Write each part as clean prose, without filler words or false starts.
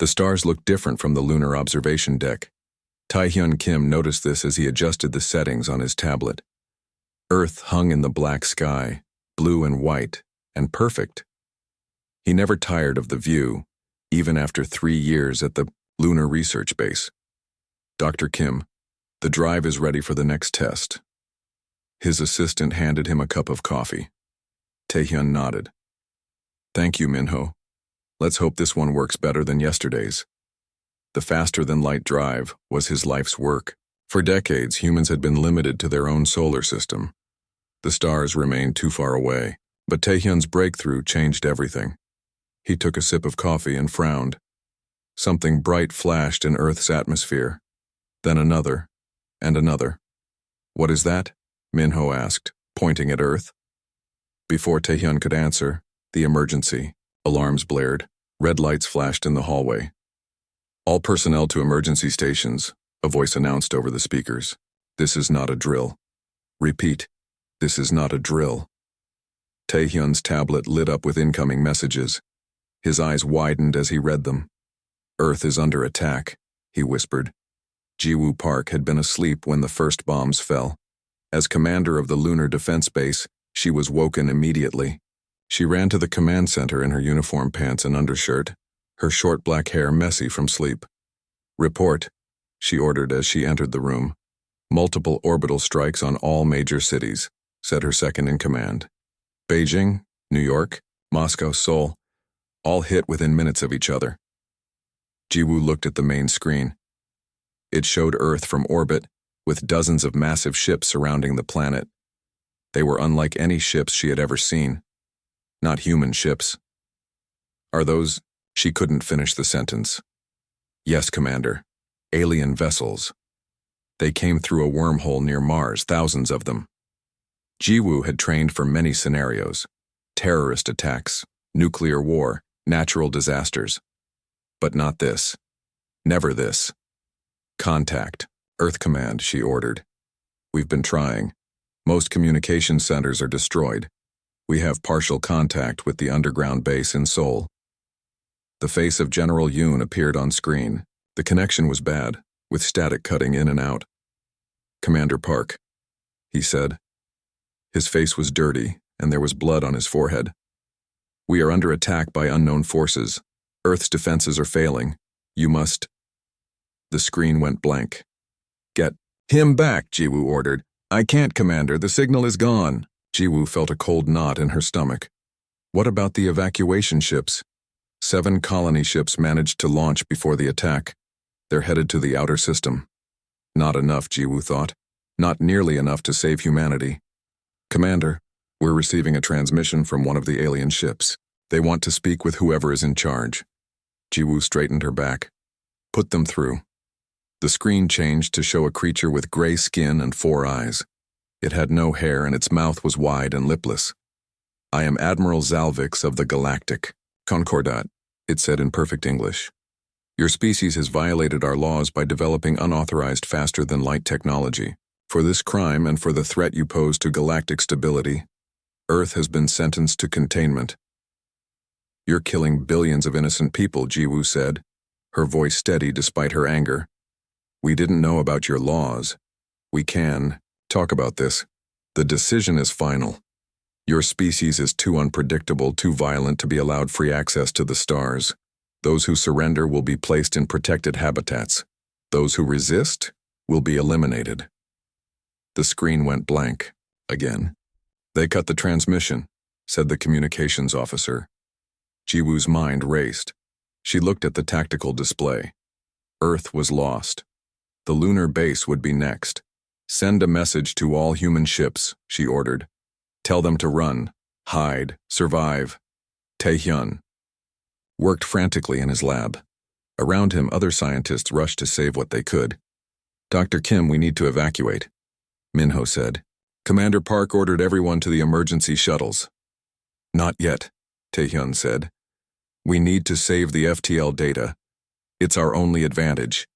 The stars looked different from the lunar observation deck. Tae-hyun Kim noticed this as he adjusted the settings on his tablet. Earth hung in the black sky, blue and white, and perfect. He never tired of the view, even after 3 years at the Lunar Research Base. "Dr. Kim, the drive is ready for the next test." His assistant handed him a cup of coffee. Tae-hyun nodded. "Thank you, Minho. Let's hope this one works better than yesterday's." The faster-than-light drive was his life's work. For decades, humans had been limited to their own solar system. The stars remained too far away, but Tae-hyun's breakthrough changed everything. He took a sip of coffee and frowned. Something bright flashed in Earth's atmosphere, then another, and another. "What is that?" Minho asked, pointing at Earth. Before Tae-hyun could answer, the emergency. Alarms blared. Red lights flashed in the hallway. "All personnel to emergency stations," a voice announced over the speakers. "This is not a drill. Repeat, this is not a drill." Tae-hyun's tablet lit up with incoming messages. His eyes widened as he read them. "Earth is under attack," he whispered. Jiwoo Park had been asleep when the first bombs fell. As commander of the Lunar Defense Base, she was woken immediately. She ran to the command center in her uniform pants and undershirt, her short black hair messy from sleep. "Report," she ordered as she entered the room. "Multiple orbital strikes on all major cities," said her second-in-command. "Beijing, New York, Moscow, Seoul, all hit within minutes of each other." Jiwoo looked at the main screen. It showed Earth from orbit, with dozens of massive ships surrounding the planet. They were unlike any ships she had ever seen. Not human ships. "Are those—" She couldn't finish the sentence. "Yes, Commander. Alien vessels. They came through a wormhole near Mars, thousands of them." Jiwoo had trained for many scenarios. Terrorist attacks, nuclear war, natural disasters. But not this. Never this. "Contact. Earth Command," she ordered. "We've been trying. Most communication centers are destroyed. We have partial contact with the underground base in Seoul." The face of General Yoon appeared on screen. The connection was bad, with static cutting in and out. "Commander Park," he said. His face was dirty, and there was blood on his forehead. "We are under attack by unknown forces. Earth's defenses are failing. You must—" The screen went blank. "Get him back," Jiwoo ordered. "I can't, Commander. The signal is gone." Jiwoo felt a cold knot in her stomach. What about the evacuation ships? 7 colony ships managed to launch before the attack. They're headed to the outer system. Not enough, Jiwoo thought. Not nearly enough to save humanity. "Commander, we're receiving a transmission from one of the alien ships. They want to speak with whoever is in charge." Jiwoo straightened her back. "Put them through." The screen changed to show a creature with gray skin and 4 eyes. It had no hair and its mouth was wide and lipless. "I am Admiral Zalvix of the Galactic Concordat," it said in perfect English. "Your species has violated our laws by developing unauthorized faster-than-light technology. For this crime and for the threat you pose to galactic stability, Earth has been sentenced to containment." "You're killing billions of innocent people," Jiwoo said, her voice steady despite her anger. "We didn't know about your laws. We can talk about this. The decision is final. Your species is too unpredictable, too violent to be allowed free access to the stars. Those who surrender will be placed in protected habitats. Those who resist will be eliminated." The screen went blank, again. "They cut the transmission," said the communications officer. Jiwoo's mind raced. She looked at the tactical display. Earth was lost. The lunar base would be next. "Send a message to all human ships," she ordered. "Tell them to run, hide, survive." Tae-hyun worked frantically in his lab. Around him, other scientists rushed to save what they could. "Dr. Kim, we need to evacuate," Minho said. "Commander Park ordered everyone to the emergency shuttles." "Not yet," Tae-hyun said. "We need to save the FTL data. It's our only advantage."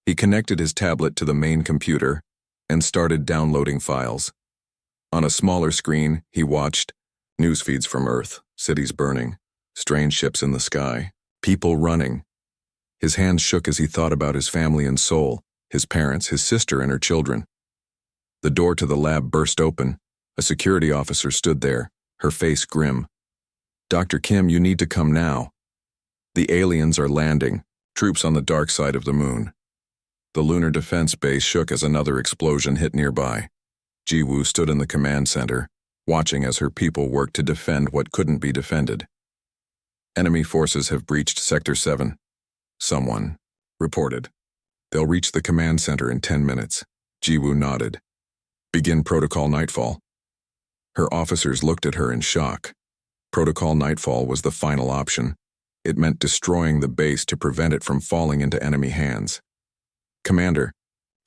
He connected his tablet to the main computer and started downloading files. On a smaller screen, he watched news feeds from Earth, cities burning, strange ships in the sky, people running, His hands shook as he thought about his family and soul, his parents, his sister, and her children. The door to the lab burst open. A security officer stood there, her face grim. "Dr. Kim, you need to come now. The aliens are landing, troops on the dark side of the moon." The lunar defense base shook as another explosion hit nearby. Ji-woo stood in the command center, watching as her people worked to defend what couldn't be defended. "Enemy forces have breached Sector 7. Someone reported. They'll reach the command center in 10 minutes. Ji-woo nodded. "Begin Protocol Nightfall." Her officers looked at her in shock. Protocol Nightfall was the final option. It meant destroying the base to prevent it from falling into enemy hands. "Commander,"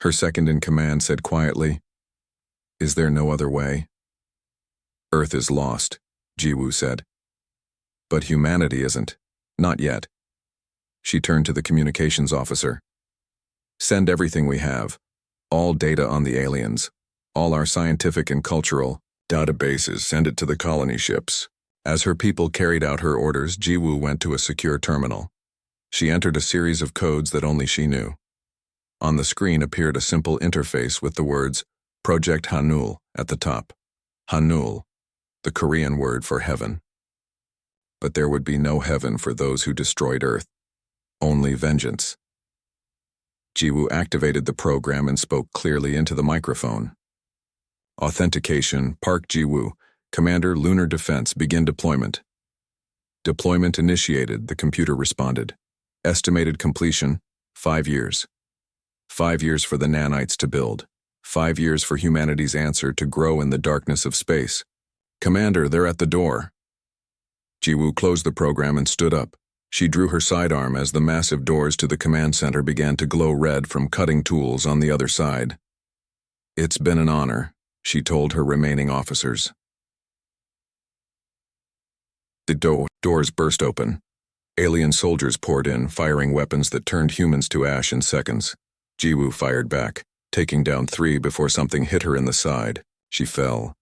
her second-in-command said quietly, "is there no other way?" "Earth is lost," Ji-woo said. "But humanity isn't. Not yet." She turned to the communications officer. "Send everything we have. All data on the aliens. All our scientific and cultural databases. Send it to the colony ships." As her people carried out her orders, Ji-woo went to a secure terminal. She entered a series of codes that only she knew. On the screen appeared a simple interface with the words Project Hanul at the top. Hanul, the Korean word for heaven. But there would be no heaven for those who destroyed Earth. Only vengeance. Ji-woo activated the program and spoke clearly into the microphone. "Authentication, Park Ji-woo, Commander, Lunar Defense, begin deployment." "Deployment initiated," the computer responded. "Estimated completion, 5 years. 5 years for the nanites to build. 5 years for humanity's answer to grow in the darkness of space. Commander, they're at the door." Ji-woo closed the program and stood up. She drew her sidearm as the massive doors to the command center began to glow red from cutting tools on the other side. "It's been an honor," she told her remaining officers. The doors burst open. Alien soldiers poured in, firing weapons that turned humans to ash in seconds. Ji-woo fired back, taking down 3 before something hit her in the side. She fell,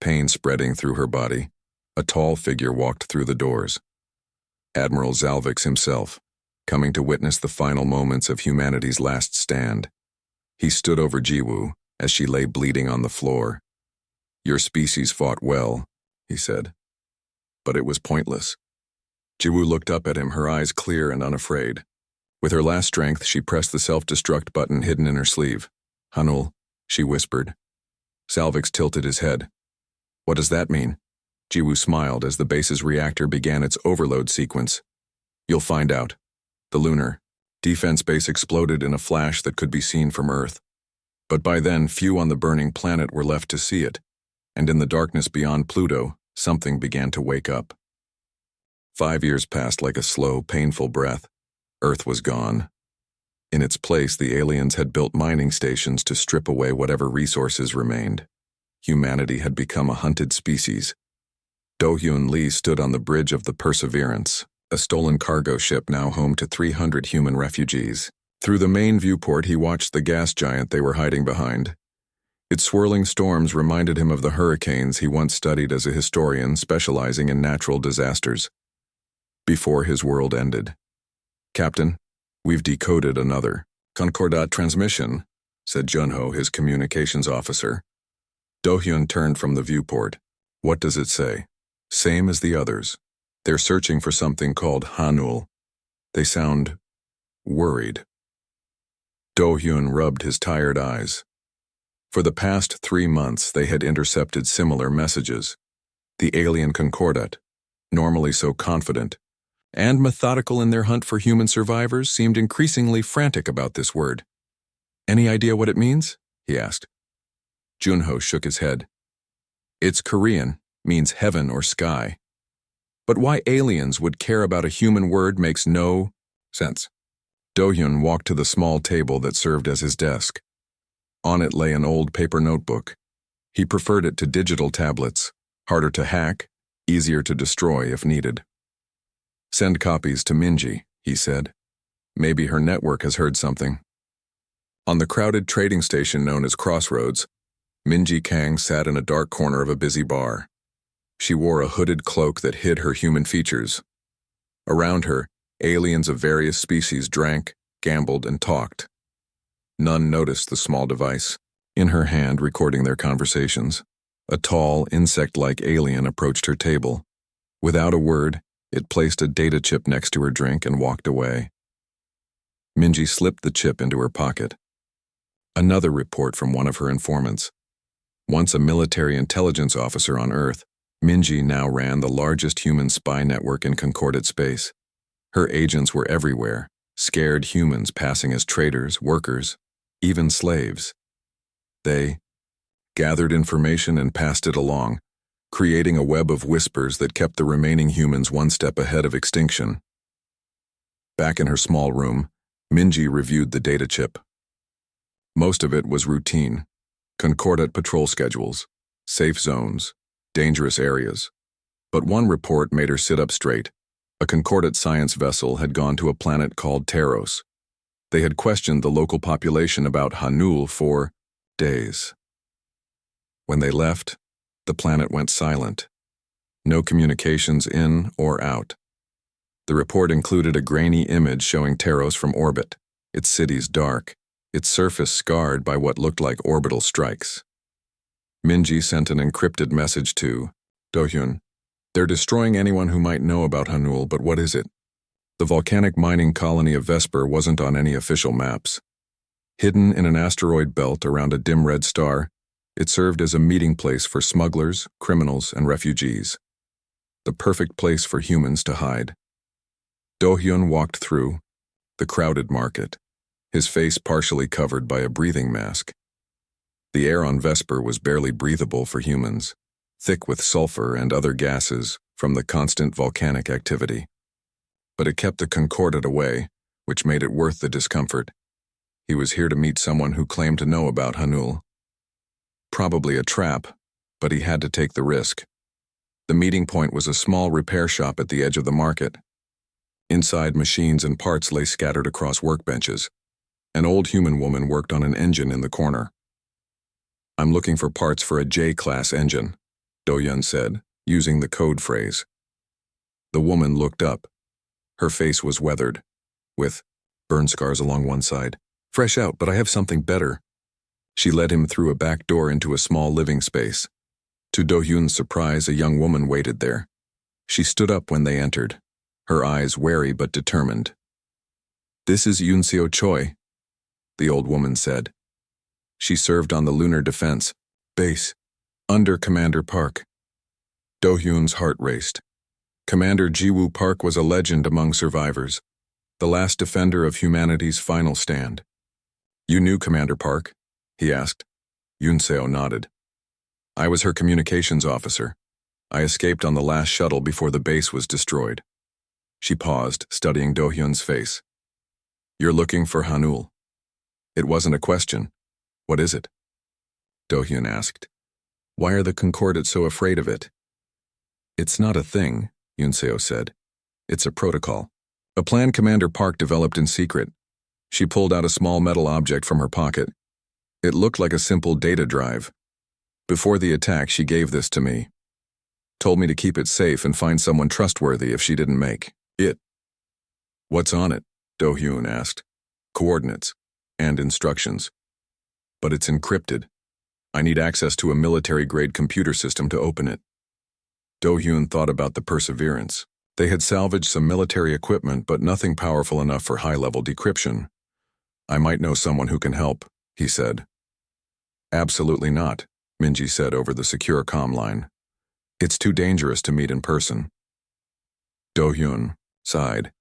pain spreading through her body. A tall figure walked through the doors. Admiral Zalvix himself, coming to witness the final moments of humanity's last stand. He stood over Ji-woo as she lay bleeding on the floor. "Your species fought well," he said. "But it was pointless." Ji-woo looked up at him, her eyes clear and unafraid. With her last strength, she pressed the self-destruct button hidden in her sleeve. "Hanul," she whispered. Zalvix tilted his head. "What does that mean?" Ji-woo smiled as the base's reactor began its overload sequence. "You'll find out." The lunar defense base exploded in a flash that could be seen from Earth. But by then, few on the burning planet were left to see it, and in the darkness beyond Pluto, something began to wake up. 5 years passed like a slow, painful breath. Earth was gone. In its place, the aliens had built mining stations to strip away whatever resources remained. Humanity had become a hunted species. Do-hyun Lee stood on the bridge of the Perseverance, a stolen cargo ship now home to 300 human refugees. Through the main viewport, he watched the gas giant they were hiding behind. Its swirling storms reminded him of the hurricanes he once studied as a historian specializing in natural disasters. Before his world ended. "Captain, we've decoded another Concordat transmission," said Junho, his communications officer. Do-hyun turned from the viewport. "What does it say?" "Same as the others. They're searching for something called Hanul. They sound worried." Do-hyun rubbed his tired eyes. For the past 3 months, they had intercepted similar messages. The alien Concordat, normally so confident and methodical in their hunt for human survivors, seemed increasingly frantic about this word. "Any idea what it means?" he asked. Junho shook his head. "It's Korean, means heaven or sky. But why aliens would care about a human word makes no sense." Do-hyun walked to the small table that served as his desk. On it lay an old paper notebook. He preferred it to digital tablets, harder to hack, easier to destroy if needed. "Send copies to Minji," he said. "Maybe her network has heard something." On the crowded trading station known as Crossroads, Minji Kang sat in a dark corner of a busy bar. She wore a hooded cloak that hid her human features. Around her, Aliens of various species drank, gambled, and talked. None noticed the small device, in her hand recording their conversations. A tall, insect-like alien approached her table. Without a word, it placed a data chip next to her drink and walked away. Minji slipped the chip into her pocket. Another report from one of her informants. Once a military intelligence officer on Earth, Minji now ran the largest human spy network in concorded space. Her agents were everywhere, scared humans passing as traders, workers, even slaves. They gathered information and passed it along, creating a web of whispers that kept the remaining humans one step ahead of extinction. Back in her small room, Minji reviewed the data chip. Most of it was routine: concordant patrol schedules, safe zones, dangerous areas. But one report made her sit up straight. A concordant science vessel had gone to a planet called Taros. They had questioned the local population about Hanul for days. When they left, the planet went silent. No communications in or out. The report included a grainy image showing Taros from orbit, its cities dark, its surface scarred by what looked like orbital strikes. Minji sent an encrypted message to Do-hyun. They're destroying anyone who might know about Hanul, but what is it? The volcanic mining colony of Vesper wasn't on any official maps. Hidden in an asteroid belt around a dim red star, it served as a meeting place for smugglers, criminals, and refugees. The perfect place for humans to hide. Do-hyun walked through the crowded market, his face partially covered by a breathing mask. The air on Vesper was barely breathable for humans, thick with sulfur and other gases from the constant volcanic activity. But it kept the concordant away, which made it worth the discomfort. He was here to meet someone who claimed to know about Hanul. Probably a trap, but he had to take the risk. The meeting point was a small repair shop at the edge of the market. Inside, machines and parts lay scattered across workbenches. An old human woman worked on an engine in the corner. "I'm looking for parts for a J-class engine," Do-hyun said, using the code phrase. The woman looked up. Her face was weathered, with burn scars along one side. "Fresh out, but I have something better." She led him through a back door into a small living space. To Do-hyun's surprise, a young woman waited there. She stood up when they entered, her eyes wary but determined. "This is Yoon-seo Choi," the old woman said. She served on the Lunar Defense Base, under Commander Park. Do-hyun's heart raced. Commander Ji-woo Park was a legend among survivors, the last defender of humanity's final stand. "You knew Commander Park?" he asked. Yoon-seo nodded. "I was her communications officer. I escaped on the last shuttle before the base was destroyed." She paused, studying Do-hyun's face. "You're looking for Hanul." It wasn't a question. "What is it?" Do-hyun asked. "Why are the Concordat so afraid of it?" "It's not a thing," Yoon-seo said. "It's a protocol. A plan Commander Park developed in secret." She pulled out a small metal object from her pocket. It looked like a simple data drive. "Before the attack, she gave this to me. Told me to keep it safe and find someone trustworthy if she didn't make it." "What's on it?" Do-hyun asked. "Coordinates and instructions. But it's encrypted. I need access to a military-grade computer system to open it." Do-hyun thought about the Perseverance. They had salvaged some military equipment, but nothing powerful enough for high-level decryption. "I might know someone who can help," he said. "Absolutely not," Minji said over the secure comm line. "It's too dangerous to meet in person." Do-hyun sighed.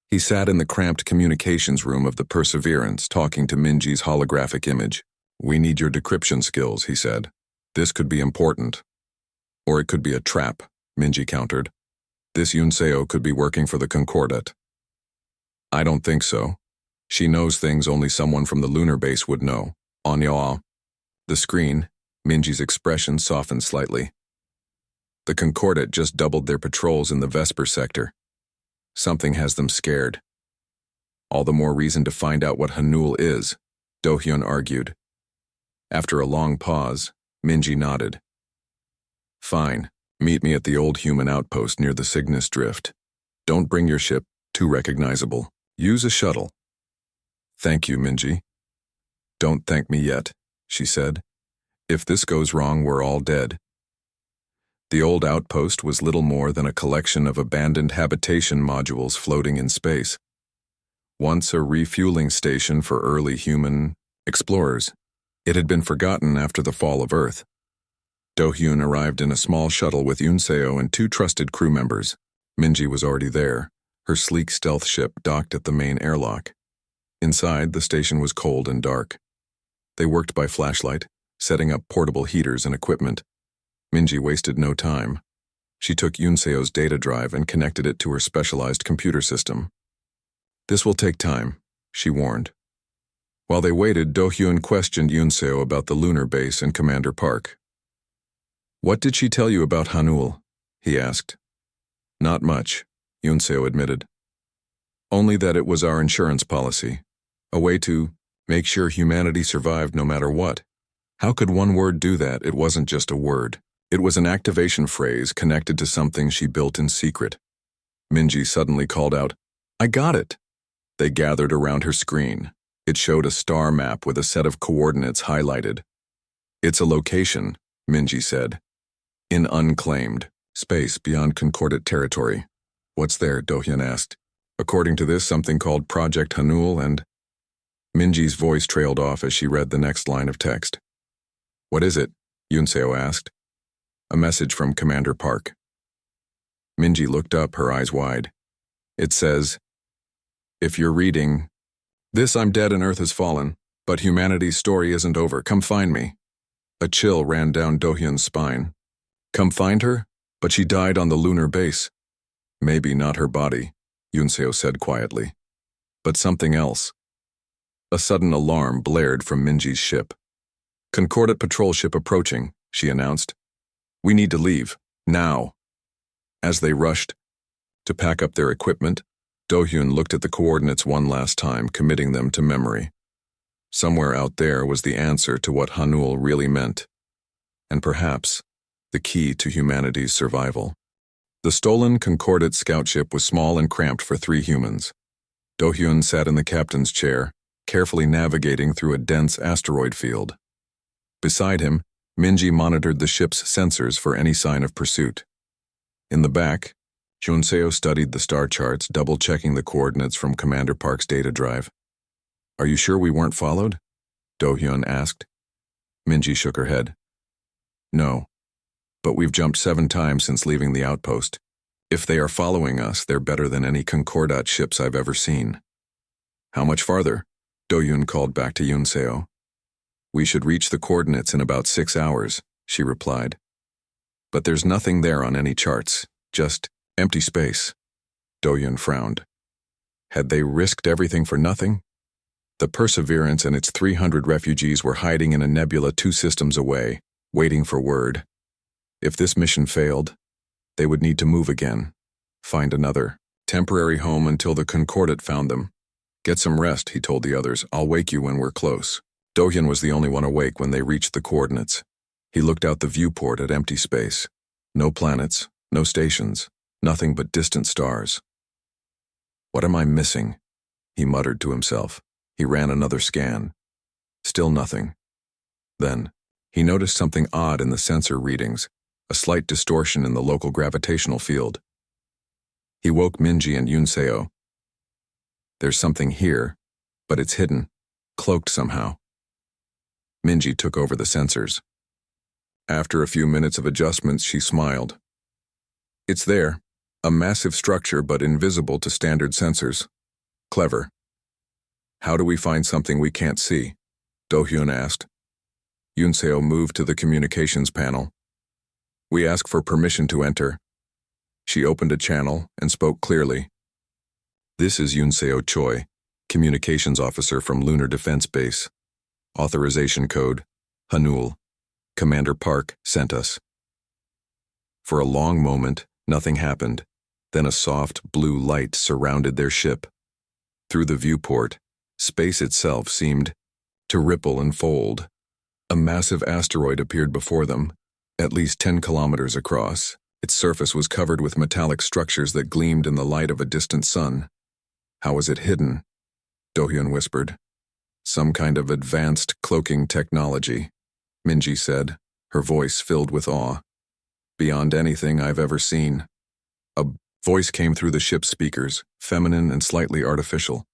He sat in the cramped communications room of the Perseverance, talking to Minji's holographic image. "We need your decryption skills," he said. "This could be important. Or it could be a trap," Minji countered. "This Yoon-seo could be working for the Concordat." "I don't think so. She knows things only someone from the lunar base would know." "Anya." The screen, Minji's expression softened slightly. "The Concordat just doubled their patrols in the Vesper sector. Something has them scared." "All the more reason to find out what Hanul is," Do-hyun argued. After a long pause, Minji nodded. "Fine. Meet me at the old human outpost near the Cygnus Drift. Don't bring your ship Too recognizable. Use a shuttle. Thank you, Minji. Don't thank me yet, she said. If this goes wrong, we're all dead. The old outpost was little more than a collection of abandoned habitation modules floating in space. Once a refueling station for early human explorers, it had been forgotten after the fall of Earth. Do-hyun arrived in a small shuttle with Yunseo and 2 trusted crew members. Minji was already there, her sleek stealth ship docked at the main airlock. Inside, the station was cold and dark. They worked by flashlight, setting up portable heaters and equipment. Minji wasted no time. She took Yunseo's data drive and connected it to her specialized computer system. This will take time, she warned. While they waited, Do-hyun questioned Yunseo about the lunar base and Commander Park. What did she tell you about Hanul? He asked. Not much, Yunseo admitted. Only that it was our insurance policy, a way to make sure humanity survived no matter what. How could one word do that? It wasn't just a word. It was an activation phrase connected to something she built in secret. Minji suddenly called out, I got it! They gathered around her screen. It showed a star map with a set of coordinates highlighted. It's a location, Minji said. In unclaimed space beyond Concordat territory. What's there? Do-hyun asked. According to this, something called Project Hanul and... Minji's voice trailed off as she read the next line of text. What is it? Yunseo asked. A message from Commander Park. Minji looked up, her eyes wide. It says, if you're reading, this I'm dead and Earth has fallen, but humanity's story isn't over. Come find me. A chill ran down Do-hyun's spine. Come find her? But she died on the lunar base. Maybe not her body, Yunseo said quietly. But something else. A sudden alarm blared from Minji's ship. Concordat patrol ship approaching, she announced. We need to leave, now. As they rushed to pack up their equipment, Do-hyun looked at the coordinates one last time, committing them to memory. Somewhere out there was the answer to what Hanul really meant. And perhaps the key to humanity's survival. The stolen Concordat scout ship was small and cramped for 3 humans. Do-hyun sat in the captain's chair, carefully navigating through a dense asteroid field. Beside him, Minji monitored the ship's sensors for any sign of pursuit. In the back, Yunseo studied the star charts, double-checking the coordinates from Commander Park's data drive. Are you sure we weren't followed? Do-hyun asked. Minji shook her head. No. But we've jumped 7 times since leaving the outpost. If they are following us, they're better than any Concordat ships I've ever seen. How much farther? Do-hyun called back to Yunseo. We should reach the coordinates in about 6 hours, she replied. But there's nothing there on any charts, just empty space. Do-hyun frowned. Had they risked everything for nothing? The Perseverance and its 300 refugees were hiding in a nebula 2 systems away, waiting for word. If this mission failed, they would need to move again, find another temporary home until the Concordat found them. Get some rest, he told the others. I'll wake you when we're close. Do-hyun was the only one awake when they reached the coordinates. He looked out the viewport at empty space. No planets, no stations, nothing but distant stars. What am I missing? He muttered to himself. He ran another scan. Still nothing. Then, he noticed something odd in the sensor readings, a slight distortion in the local gravitational field. He woke Minji and Yunseo. There's something here, but it's hidden, cloaked somehow. Minji took over the sensors. After a few minutes of adjustments, she smiled. It's there, a massive structure but invisible to standard sensors. Clever. How do we find something we can't see? Do-hyun asked. Yunseo moved to the communications panel. We ask for permission to enter. She opened a channel and spoke clearly. This is Yunseo Choi, communications officer from Lunar Defense Base. Authorization code, Hanul. Commander Park sent us. For a long moment, nothing happened. Then a soft blue light surrounded their ship. Through the viewport, space itself seemed to ripple and fold. A massive asteroid appeared before them, at least 10 kilometers across. Its surface was covered with metallic structures that gleamed in the light of a distant sun. How was it hidden? Do-hyun whispered. Some kind of advanced cloaking technology, Minji said, her voice filled with awe. Beyond anything I've ever seen. A voice came through the ship's speakers, feminine and slightly artificial.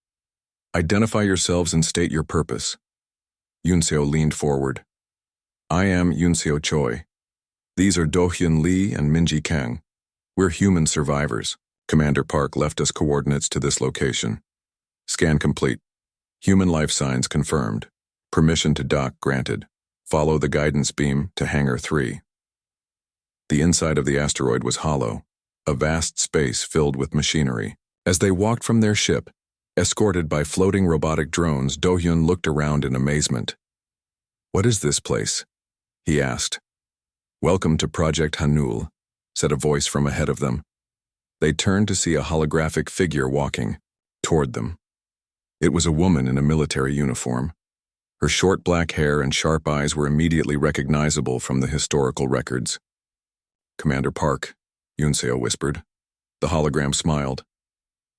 Identify yourselves and state your purpose. Yunseo leaned forward. I am Yunseo Choi. These are Do-hyun Lee and Minji Kang. We're human survivors. Commander Park left us coordinates to this location. Scan complete. Human life signs confirmed. Permission to dock granted. Follow the guidance beam to Hangar 3. The inside of the asteroid was hollow, a vast space filled with machinery. As they walked from their ship, escorted by floating robotic drones, Do-hyun looked around in amazement. What is this place? He asked. Welcome to Project Hanul, said a voice from ahead of them. They turned to see a holographic figure walking toward them. It was a woman in a military uniform. Her short black hair and sharp eyes were immediately recognizable from the historical records. Commander Park, Yunseo whispered. The hologram smiled.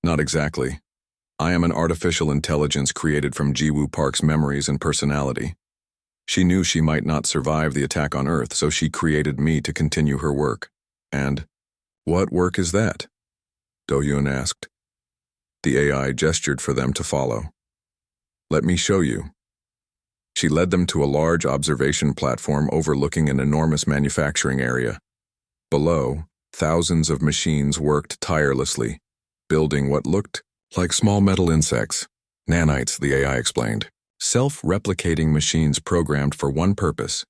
Not exactly. I am an artificial intelligence created from Jiwoo Park's memories and personality. She knew she might not survive the attack on Earth, so she created me to continue her work. And what work is that? Do-hyun asked. The AI gestured for them to follow. Let me show you. She led them to a large observation platform overlooking an enormous manufacturing area. Below, thousands of machines worked tirelessly, building what looked like small metal insects. Nanites, the AI explained. Self-replicating machines programmed for one purpose,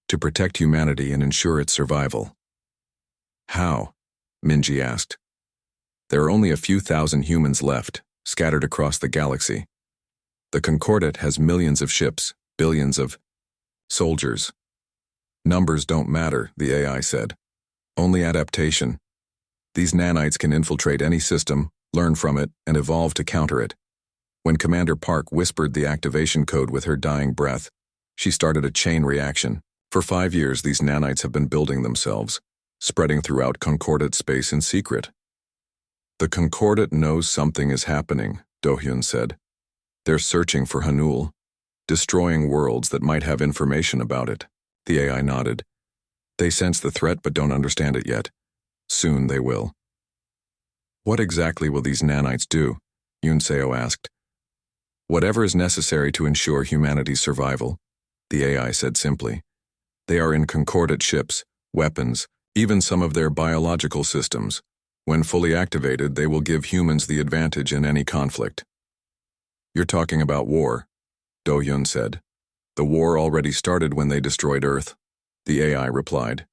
to protect humanity and ensure its survival. How? Minji asked. There are only a few thousand humans left, scattered across the galaxy. The Concordat has millions of ships, billions of soldiers. Numbers don't matter, the AI said. Only adaptation. These nanites can infiltrate any system, learn from it, and evolve to counter it. When Commander Park whispered the activation code with her dying breath, she started a chain reaction. For 5 years, these nanites have been building themselves, spreading throughout Concordat space in secret. The Concordat knows something is happening, Do-hyun said. They're searching for Hanul, destroying worlds that might have information about it. The AI nodded. They sense the threat but don't understand it yet. Soon they will. What exactly will these nanites do? Yunseo asked. Whatever is necessary to ensure humanity's survival, the AI said simply. They are in Concordat ships, weapons, even some of their biological systems. When fully activated, they will give humans the advantage in any conflict. You're talking about war, Do-hyun said. The war already started when they destroyed Earth. The AI replied.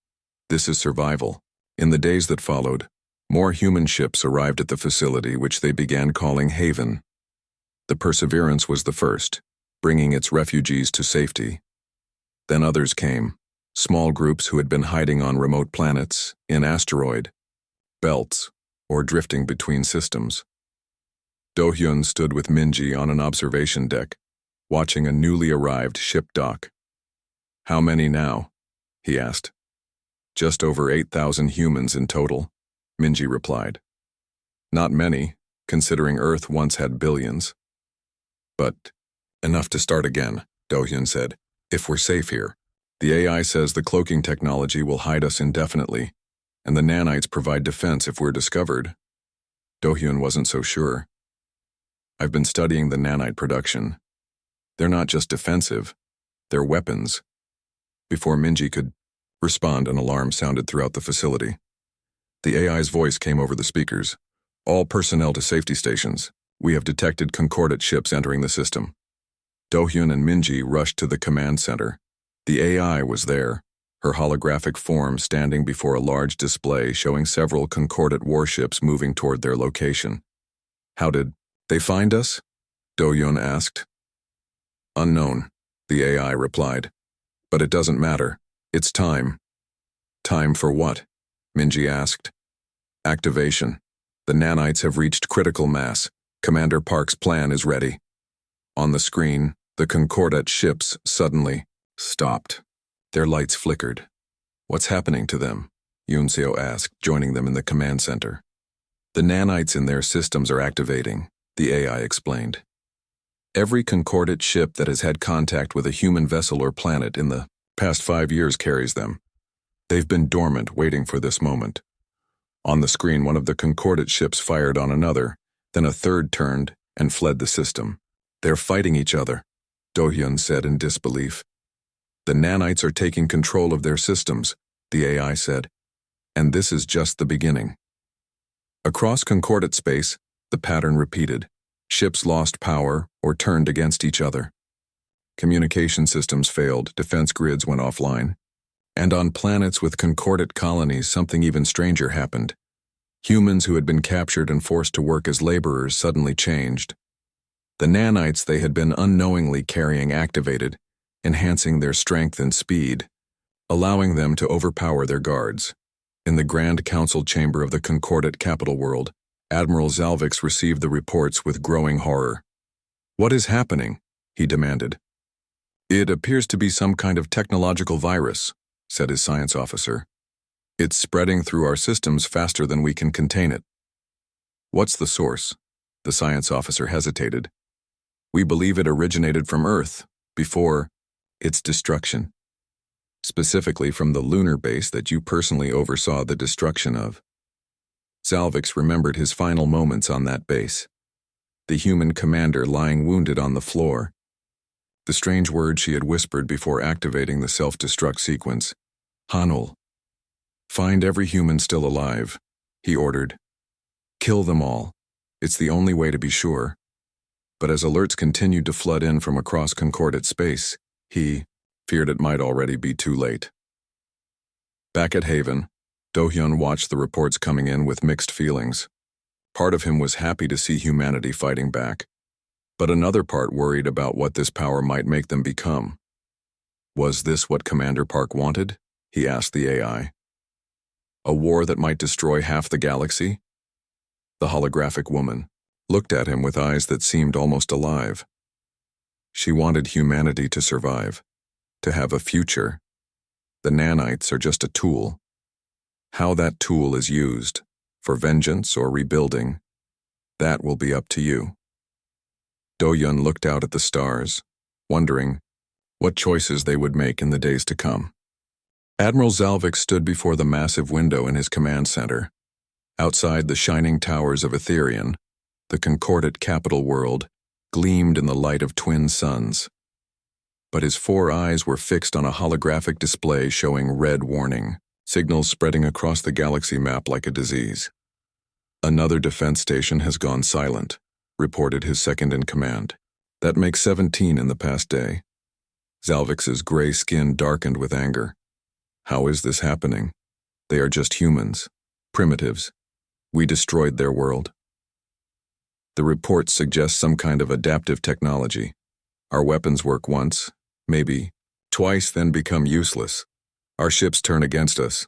This is survival. In the days that followed, more human ships arrived at the facility, which they began calling Haven. The Perseverance was the first, bringing its refugees to safety. Then others came, small groups who had been hiding on remote planets, in asteroid belts, or drifting between systems. Do-hyun stood with Minji on an observation deck, watching a newly arrived ship dock. How many now? He asked. Just over 8,000 humans in total, Minji replied. Not many, considering Earth once had billions. But enough to start again, Do-hyun said. If we're safe here. The AI says the cloaking technology will hide us indefinitely, and the nanites provide defense if we're discovered. Do-hyun wasn't so sure. I've been studying the nanite production. They're not just defensive, they're weapons. Before Minji could respond, an alarm sounded throughout the facility. The AI's voice came over the speakers. All personnel to safety stations. We have detected Concordat ships entering the system. Do-hyun and Minji rushed to the command center. The AI was there, her holographic form standing before a large display showing several Concordat warships moving toward their location. How did they find us? Do-hyun asked. Unknown, the AI replied. But it doesn't matter. It's time. Time for what? Minji asked. Activation. The nanites have reached critical mass. Commander Park's plan is ready. On the screen, the Concordat ships suddenly stopped. Their lights flickered. What's happening to them? Yunseo asked, joining them in the command center. The nanites in their systems are activating, the AI explained. Every concordate ship that has had contact with a human vessel or planet in the past 5 years carries them. They've been dormant, waiting for this moment. On the screen, one of the concordate ships fired on another, then a third turned and fled the system. They're fighting each other, Do-hyun said in disbelief. The nanites are taking control of their systems, the AI said, and this is just the beginning. Across concordate space, the pattern repeated. Ships lost power or turned against each other. Communication systems failed, defense grids went offline. And on planets with concordate colonies, something even stranger happened. Humans who had been captured and forced to work as laborers suddenly changed. The nanites they had been unknowingly carrying activated, enhancing their strength and speed, allowing them to overpower their guards. In the Grand Council chamber of the concordate capital world, Admiral Zalvix received the reports with growing horror. "What is happening?" he demanded. "It appears to be some kind of technological virus," said his science officer. "It's spreading through our systems faster than we can contain it." "What's the source?" The science officer hesitated. "We believe it originated from Earth, before its destruction. Specifically from the lunar base that you personally oversaw the destruction of." Zalvix remembered his final moments on that base. The human commander lying wounded on the floor. The strange words she had whispered before activating the self-destruct sequence. "Hanul. Find every human still alive," he ordered. "Kill them all. It's the only way to be sure." But as alerts continued to flood in from across concordate space, he feared it might already be too late. Back at Haven, Do-hyun watched the reports coming in with mixed feelings. Part of him was happy to see humanity fighting back, but another part worried about what this power might make them become. Was this what Commander Park wanted? He asked the AI. A war that might destroy half the galaxy? The holographic woman looked at him with eyes that seemed almost alive. She wanted humanity to survive, to have a future. The nanites are just a tool. How that tool is used, for vengeance or rebuilding, that will be up to you. Do-hyun looked out at the stars, wondering what choices they would make in the days to come. Admiral Zalvix stood before the massive window in his command center. Outside, the shining towers of Etherian, the concordate capital world, gleamed in the light of twin suns. But his 4 eyes were fixed on a holographic display showing red warning, signals spreading across the galaxy map like a disease. "Another defense station has gone silent," reported his second-in-command. "That makes 17 in the past day." Zalvix's gray skin darkened with anger. "How is this happening? They are just humans, primitives. We destroyed their world." The reports suggest some kind of adaptive technology. Our weapons work once, maybe twice, then become useless. Our ships turn against us.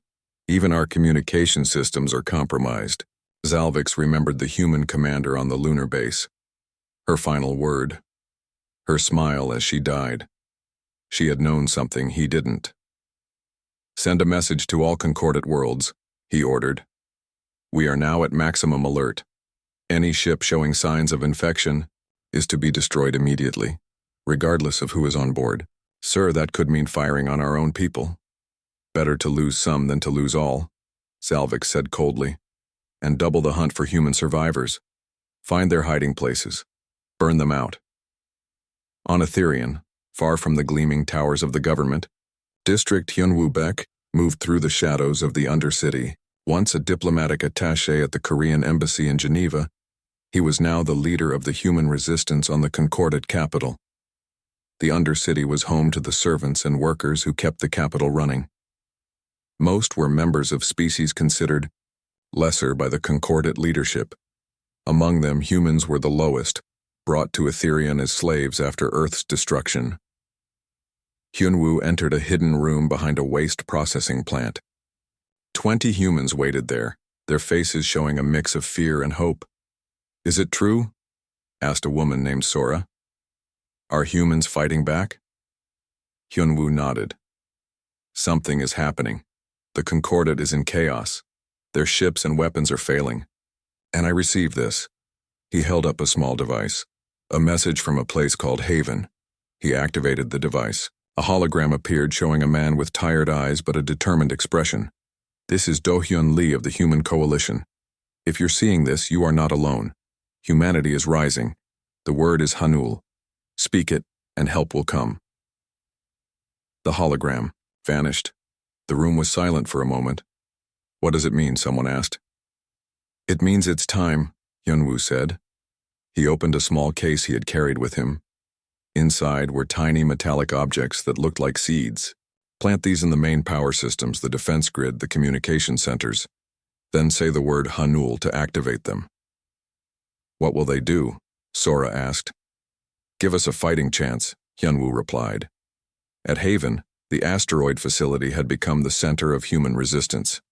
Even our communication systems are compromised. Zalvix remembered the human commander on the lunar base. Her final word. Her smile as she died. She had known something he didn't. "Send a message to all concordate worlds," he ordered. "We are now at maximum alert. Any ship showing signs of infection is to be destroyed immediately, regardless of who is on board. Sir, that could mean firing on our own people." "Better to lose some than to lose all," Zalvix said coldly. "And double the hunt for human survivors. Find their hiding places. Burn them out." On Etherian, far from the gleaming towers of the government, District Hyunwoo-baek moved through the shadows of the Undercity. Once a diplomatic attaché at the Korean embassy in Geneva, he was now the leader of the human resistance on the concordate capital. The Undercity was home to the servants and workers who kept the capital running. Most were members of species considered lesser by the concordate leadership. Among them, humans were the lowest, brought to Etherian as slaves after Earth's destruction. Hyunwoo entered a hidden room behind a waste processing plant. 20 humans waited there, their faces showing a mix of fear and hope. "Is it true?" asked a woman named Sora. "Are humans fighting back?" Hyunwoo nodded. "Something is happening. The concordate is in chaos. Their ships and weapons are failing. And I received this." He held up a small device. A message from a place called Haven. He activated the device. A hologram appeared showing a man with tired eyes but a determined expression. This is Do-hyun Lee of the Human Coalition. If you're seeing this, you are not alone. Humanity is rising. The word is Hanul. Speak it, and help will come. The hologram vanished. The room was silent for a moment. What does it mean? Someone asked. It means it's time, Hyunwoo said. He opened a small case he had carried with him. Inside were tiny metallic objects that looked like seeds. Plant these in the main power systems, the defense grid, the communication centers. Then say the word Hanul to activate them. What will they do? Sora asked. Give us a fighting chance, Hyunwoo replied. At Haven, the asteroid facility had become the center of human resistance.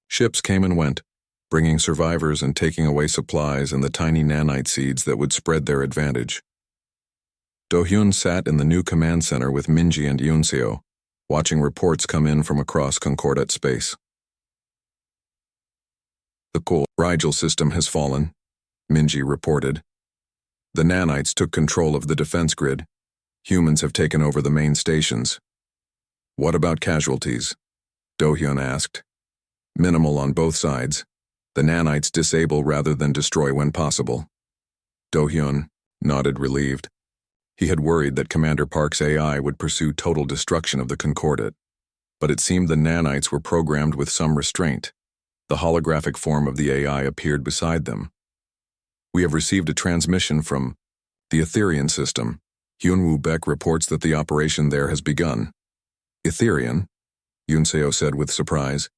Ships came and went, bringing survivors and taking away supplies and the tiny nanite seeds that would spread their advantage. Do-hyun sat in the new command center with Minji and Yunseo, watching reports come in from across Concordat space. The core Rigel system has fallen, Minji reported. The nanites took control of the defense grid. Humans have taken over the main stations. What about casualties? Do-hyun asked. Minimal on both sides. The nanites disable rather than destroy when possible. Do-hyun nodded relieved. He had worried that Commander Park's AI would pursue total destruction of the Concordat, but it seemed the nanites were programmed with some restraint. The holographic form of the AI appeared beside them. We have received a transmission from the Etherian system. Hyunwoo Baek reports that the operation there has begun. Etherian? Yunseo said with surprise.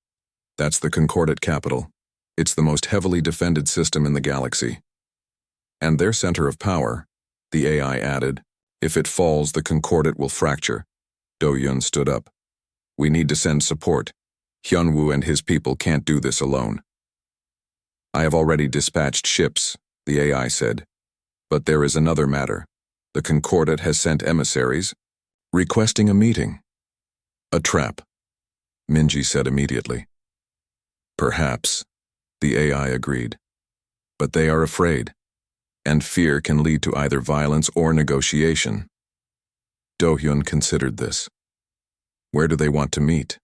That's the Concordat capital. It's the most heavily defended system in the galaxy. And their center of power, the AI added. If it falls, the Concordat will fracture. Do-hyun stood up. We need to send support. Hyunwoo and his people can't do this alone. I have already dispatched ships, the AI said. But there is another matter. The Concordat has sent emissaries, requesting a meeting. A trap, Minji said immediately. Perhaps, the AI agreed. But they are afraid, and fear can lead to either violence or negotiation. Do-hyun considered this. Where do they want to meet?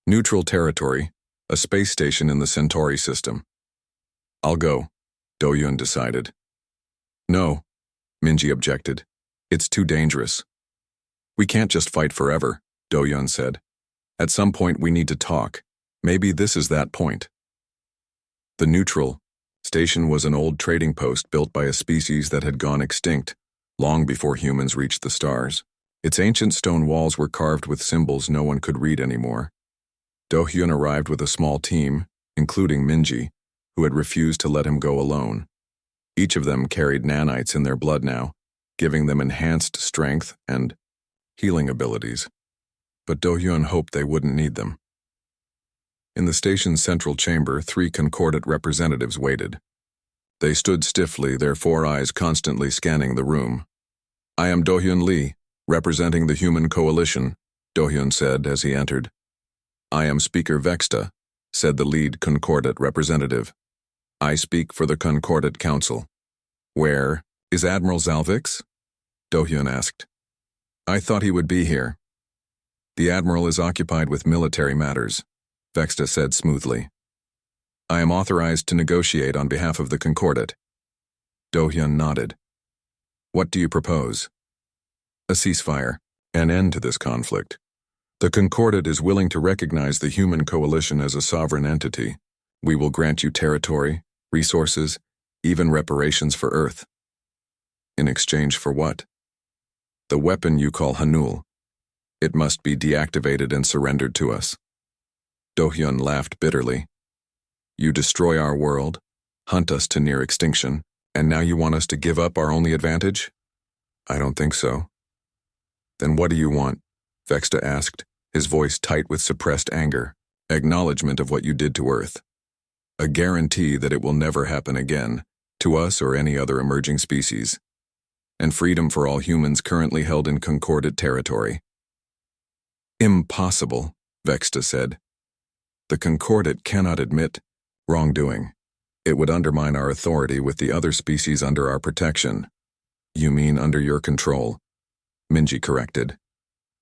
Neutral territory, a space station in the Centauri system. I'll go, Do-hyun decided. No, Minji objected. It's too dangerous. We can't just fight forever, Do-hyun said. At some point we need to talk. Maybe this is that point. The neutral station was an old trading post built by a species that had gone extinct long before humans reached the stars. Its ancient stone walls were carved with symbols no one could read anymore. Do-hyun arrived with a small team, including Minji, who had refused to let him go alone. Each of them carried nanites in their blood now, giving them enhanced strength and healing abilities. But Do-hyun hoped they wouldn't need them. In the station's central chamber, 3 Concordat representatives waited. They stood stiffly, their 4 eyes constantly scanning the room. I am Do-hyun Lee, representing the Human Coalition, Do-hyun said as he entered. I am Speaker Vexta, said the lead Concordat representative. I speak for the Concordat Council. Where is Admiral Zalvix? Do-hyun asked. I thought he would be here. The Admiral is occupied with military matters, Vexta said smoothly. I am authorized to negotiate on behalf of the Concordat. Do-hyun nodded. What do you propose? A ceasefire, an end to this conflict. The Concordat is willing to recognize the Human Coalition as a sovereign entity. We will grant you territory, resources, even reparations for Earth. In exchange for what? The weapon you call Hanul. It must be deactivated and surrendered to us. Do-hyun laughed bitterly. You destroy our world, hunt us to near extinction, and now you want us to give up our only advantage? I don't think so. Then what do you want? Vexta asked, his voice tight with suppressed anger. Acknowledgement of what you did to Earth. A guarantee that it will never happen again, to us or any other emerging species. And freedom for all humans currently held in Concordat territory. Impossible, Vexta said. The Concordat cannot admit wrongdoing. It would undermine our authority with the other species under our protection. You mean under your control? Minji corrected.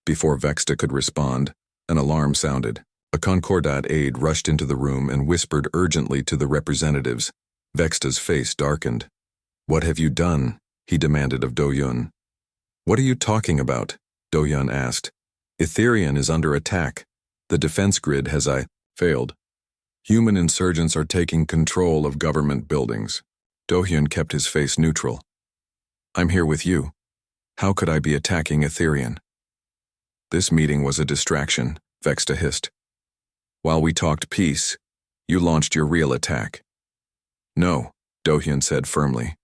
Before Vexta could respond, an alarm sounded. A Concordat aide rushed into the room and whispered urgently to the representatives. Vexta's face darkened. What have you done? He demanded of Do-yun. What are you talking about? Do-yun asked. Etherian is under attack. The defense grid has failed. Human insurgents are taking control of government buildings. Do-hyun kept his face neutral. I'm here with you. How could I be attacking Etherian? This meeting was a distraction, Vexta hissed. While we talked peace, you launched your real attack. No, Do-hyun said firmly.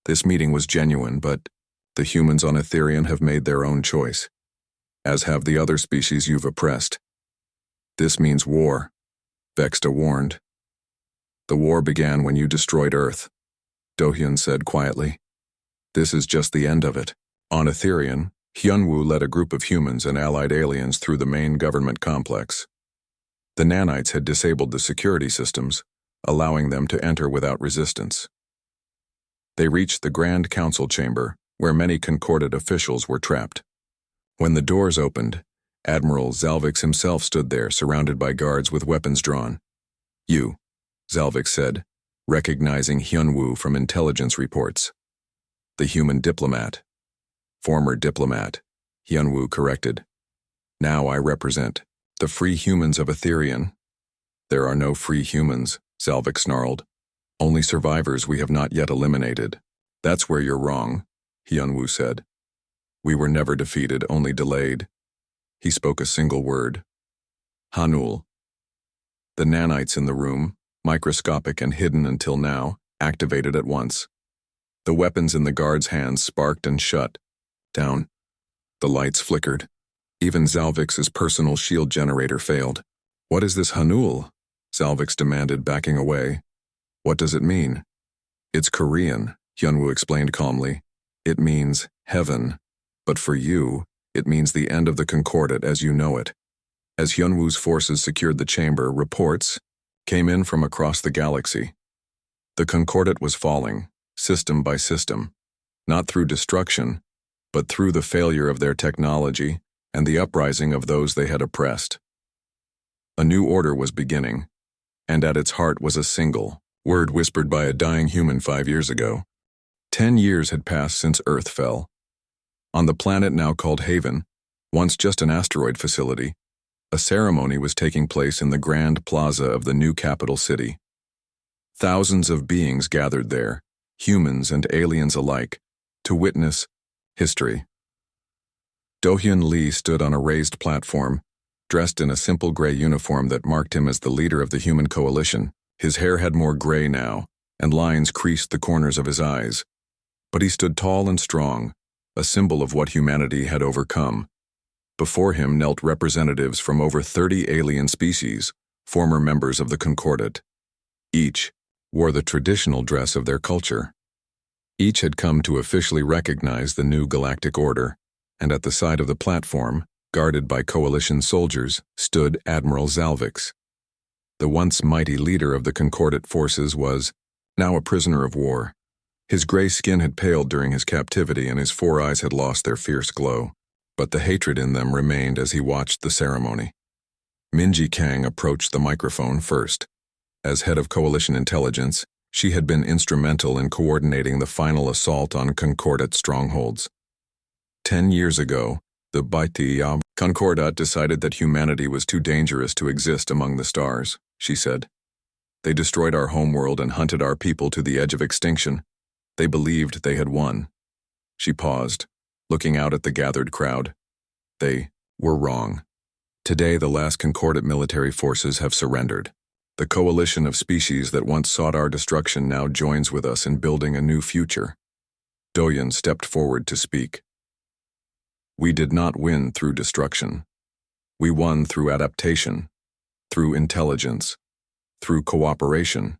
This meeting was genuine, but the humans on Etherian have made their own choice, as have the other species you've oppressed. This means war, Vexta warned. The war began when you destroyed Earth, Do-hyun said quietly. This is just the end of it. On Etherian, Hyunwoo led a group of humans and allied aliens through the main government complex. The nanites had disabled the security systems, allowing them to enter without resistance. They reached the Grand Council chamber, where many Concordat officials were trapped. When the doors opened, Admiral Zalvix himself stood there, surrounded by guards with weapons drawn. You, Zalvix said, recognizing Hyunwoo from intelligence reports. The human diplomat. Former diplomat, Hyunwoo corrected. Now I represent the free humans of Etherian. There are no free humans, Zalvix snarled. Only survivors we have not yet eliminated. That's where you're wrong, Hyunwoo said. We were never defeated, only delayed. He spoke a single word. Hanul. The nanites in the room, microscopic and hidden until now, activated at once. The weapons in the guards' hands sparked and shut. Down. The lights flickered. Even Zalvix's personal shield generator failed. What is this Hanul? Zalvix demanded, backing away. What does it mean? It's Korean, Hyunwoo explained calmly. It means heaven. But for you, it means the end of the Concordat as you know it. As Hyunwoo's forces secured the chamber, reports came in from across the galaxy. The Concordat was falling, system by system, not through destruction, but through the failure of their technology and the uprising of those they had oppressed. A new order was beginning, and at its heart was a single word whispered by a dying human 5 years ago. 10 years had passed since Earth fell. On the planet now called Haven, once just an asteroid facility, a ceremony was taking place in the grand plaza of the new capital city. Thousands of beings gathered there, humans and aliens alike, to witness history. Do-hyun Lee stood on a raised platform, dressed in a simple gray uniform that marked him as the leader of the human coalition. His hair had more gray now, and lines creased the corners of his eyes. But he stood tall and strong, a symbol of what humanity had overcome. Before him knelt representatives from over 30 alien species, former members of the Concordat. Each wore the traditional dress of their culture. Each had come to officially recognize the new galactic order, and at the side of the platform, guarded by coalition soldiers, stood Admiral Zalvix. The once mighty leader of the Concordat forces was now a prisoner of war. His gray skin had paled during his captivity and his 4 eyes had lost their fierce glow, but the hatred in them remained as he watched the ceremony. Minji Kang approached the microphone first. As head of coalition intelligence, she had been instrumental in coordinating the final assault on Concordat strongholds. 10 years ago, the Baiti Concordat decided that humanity was too dangerous to exist among the stars, she said. They destroyed our homeworld and hunted our people to the edge of extinction. They believed they had won. She paused, looking out at the gathered crowd. They were wrong. Today, the last Concordat military forces have surrendered. The coalition of species that once sought our destruction now joins with us in building a new future. Do-hyun stepped forward to speak. We did not win through destruction. We won through adaptation, through intelligence, through cooperation.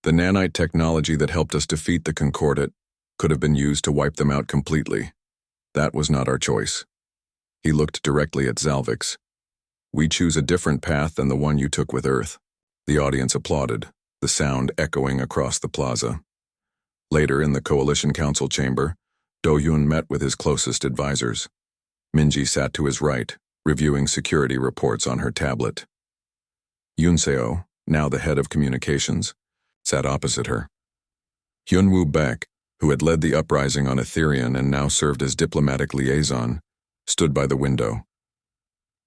The nanite technology that helped us defeat the Concordat could have been used to wipe them out completely. That was not our choice. He looked directly at Zalvix. We choose a different path than the one you took with Earth. The audience applauded. the sound echoing across the plaza. Later, in the Coalition Council chamber, Do-hyun met with his closest advisors. Minji sat to his right, reviewing security reports on her tablet. Yoon-seo, now the head of communications, sat opposite her. Hyun-woo Baek, who had led the uprising on Etherian and now served as diplomatic liaison, stood by the window.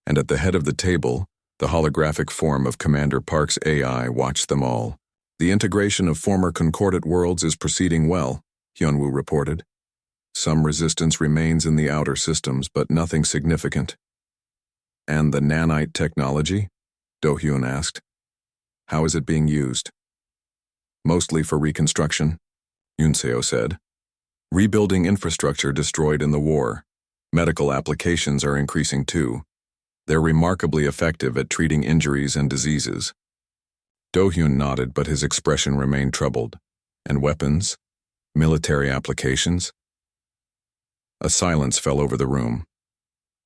And at the head of the table, the holographic form of Commander Park's AI watched them all. The integration of former concordate worlds is proceeding well, Hyun-woo reported. Some resistance remains in the outer systems, but nothing significant. And the nanite technology? Do-hyun asked. How is it being used? Mostly for reconstruction, Yoon-seo said. Rebuilding infrastructure destroyed in the war. Medical applications are increasing too. They're remarkably effective at treating injuries and diseases. Do-hyun nodded, but his expression remained troubled. And weapons? Military applications? A silence fell over the room.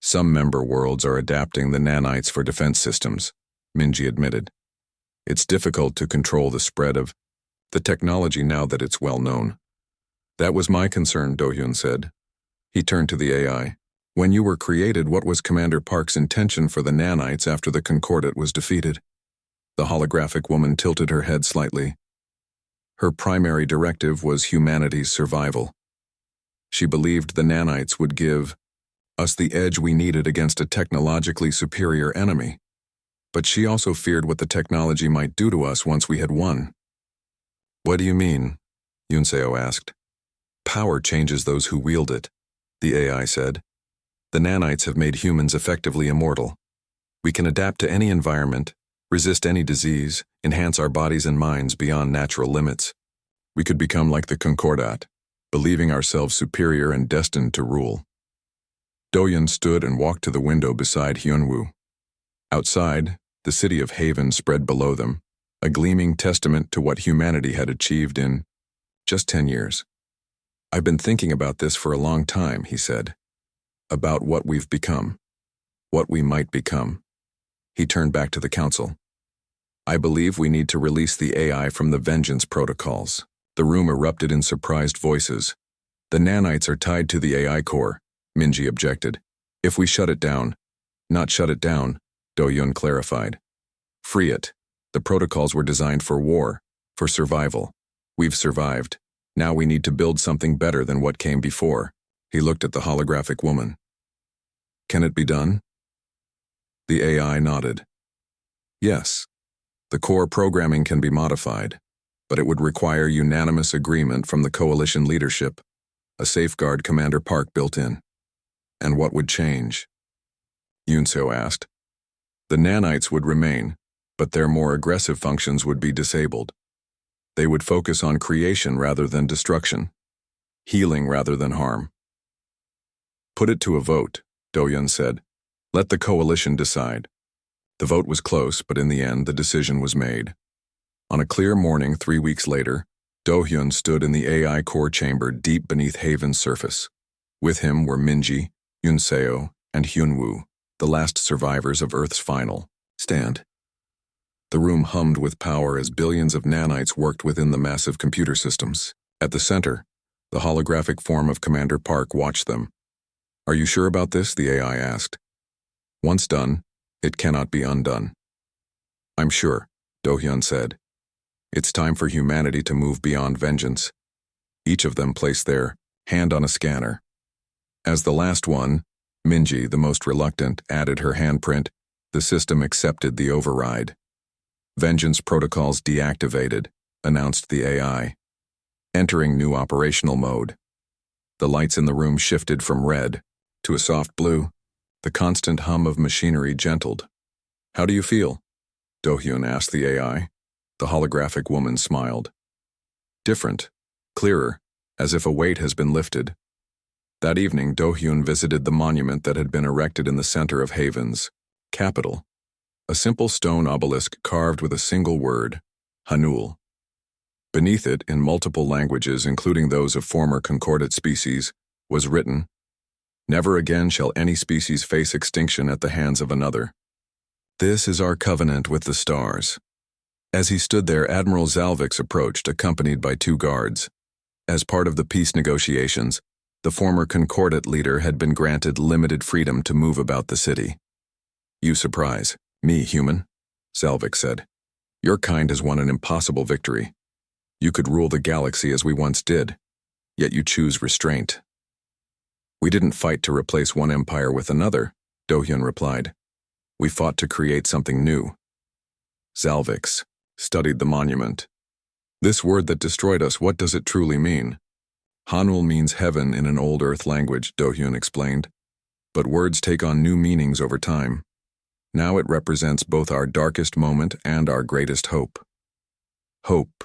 Some member worlds are adapting the nanites for defense systems, Minji admitted. It's difficult to control the spread of the technology now that it's well known. That was my concern, Do-hyun said. He turned to the AI. When you were created, what was Commander Park's intention for the nanites after the Concordate was defeated? The holographic woman tilted her head slightly. Her primary directive was humanity's survival. She believed the nanites would give us the edge we needed against a technologically superior enemy. But she also feared what the technology might do to us once we had won. What do you mean? Yoon-seo asked. Power changes those who wield it, the AI said. The nanites have made humans effectively immortal. We can adapt to any environment, resist any disease, enhance our bodies and minds beyond natural limits. We could become like the Concordat, believing ourselves superior and destined to rule. Do-hyun stood and walked to the window beside Hyun-woo. Outside, the city of Haven spread below them, a gleaming testament to what humanity had achieved in just 10 years. I've been thinking about this for a long time, he said. About what we've become. What we might become. He turned back to the council. I believe we need to release the AI from the vengeance protocols. The room erupted in surprised voices. The nanites are tied to the AI core, Minji objected. If we shut it down. Not shut it down, Do-hyun clarified. Free it. The protocols were designed for war, for survival. We've survived. Now we need to build something better than what came before. He looked at the holographic woman. Can it be done? The AI nodded. Yes. The core programming can be modified, but it would require unanimous agreement from the coalition leadership, a safeguard Commander Park built in. And what would change? Yoon-seo asked. The nanites would remain, but their more aggressive functions would be disabled. They would focus on creation rather than destruction, healing rather than harm. Put it to a vote, Do-hyun said. Let the coalition decide. The vote was close, but in the end, the decision was made. On a clear morning 3 weeks later, Do-hyun stood in the AI core chamber deep beneath Haven's surface. With him were Minji, Yoon-seo, and Hyun-woo, the last survivors of Earth's final stand. The room hummed with power as billions of nanites worked within the massive computer systems. At the center, the holographic form of Commander Park watched them. Are you sure about this? The AI asked. Once done, it cannot be undone. I'm sure, Do-hyun said. It's time for humanity to move beyond vengeance. Each of them placed their hand on a scanner. As the last one, Minji, the most reluctant, added her handprint. The system accepted the override. Vengeance protocols deactivated, announced the AI. Entering new operational mode. The lights in the room shifted from red to a soft blue. The constant hum of machinery gentled. How do you feel? Do-hyun asked the AI. The holographic woman smiled. Different, clearer, as if a weight has been lifted. That evening, Do-hyun visited the monument that had been erected in the center of Haven's capital. A simple stone obelisk carved with a single word, Hanul. Beneath it, in multiple languages, including those of former concordate species, was written, Never again shall any species face extinction at the hands of another. This is our covenant with the stars. As he stood there, Admiral Zalvix approached, accompanied by 2 guards. As part of the peace negotiations, the former Concordat leader had been granted limited freedom to move about the city. "You surprise me, human," Zalvix said. "Your kind has won an impossible victory. You could rule the galaxy as we once did, yet you choose restraint." "We didn't fight to replace one empire with another," Dohyun replied. "We fought to create something new." Zalvix studied the monument. "This word that destroyed us, what does it truly mean?" "Hanul means heaven in an old Earth language," Dohyun explained. "But words take on new meanings over time. Now it represents both our darkest moment and our greatest hope." "Hope,"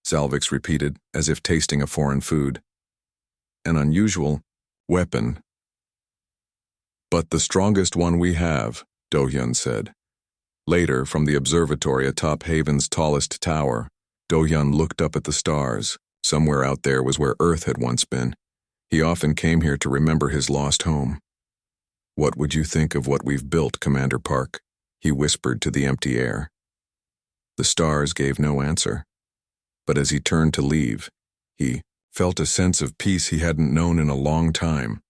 Zalvix repeated, as if tasting a foreign food. "An unusual weapon." "But the strongest one we have," Dohyun said. Later, from the observatory atop Haven's tallest tower, Dohyun looked up at the stars. Somewhere out there was where Earth had once been. He often came here to remember his lost home. "What would you think of what we've built, Commander Park?" he whispered to the empty air. The stars gave no answer. But as he turned to leave, he felt a sense of peace he hadn't known in a long time.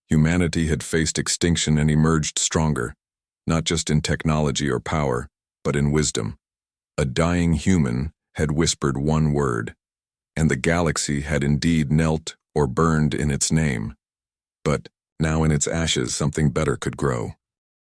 Humanity had faced extinction and emerged stronger, not just in technology or power, but in wisdom. A dying human had whispered one word, and the galaxy had indeed knelt or burned in its name. But now in its ashes something better could grow.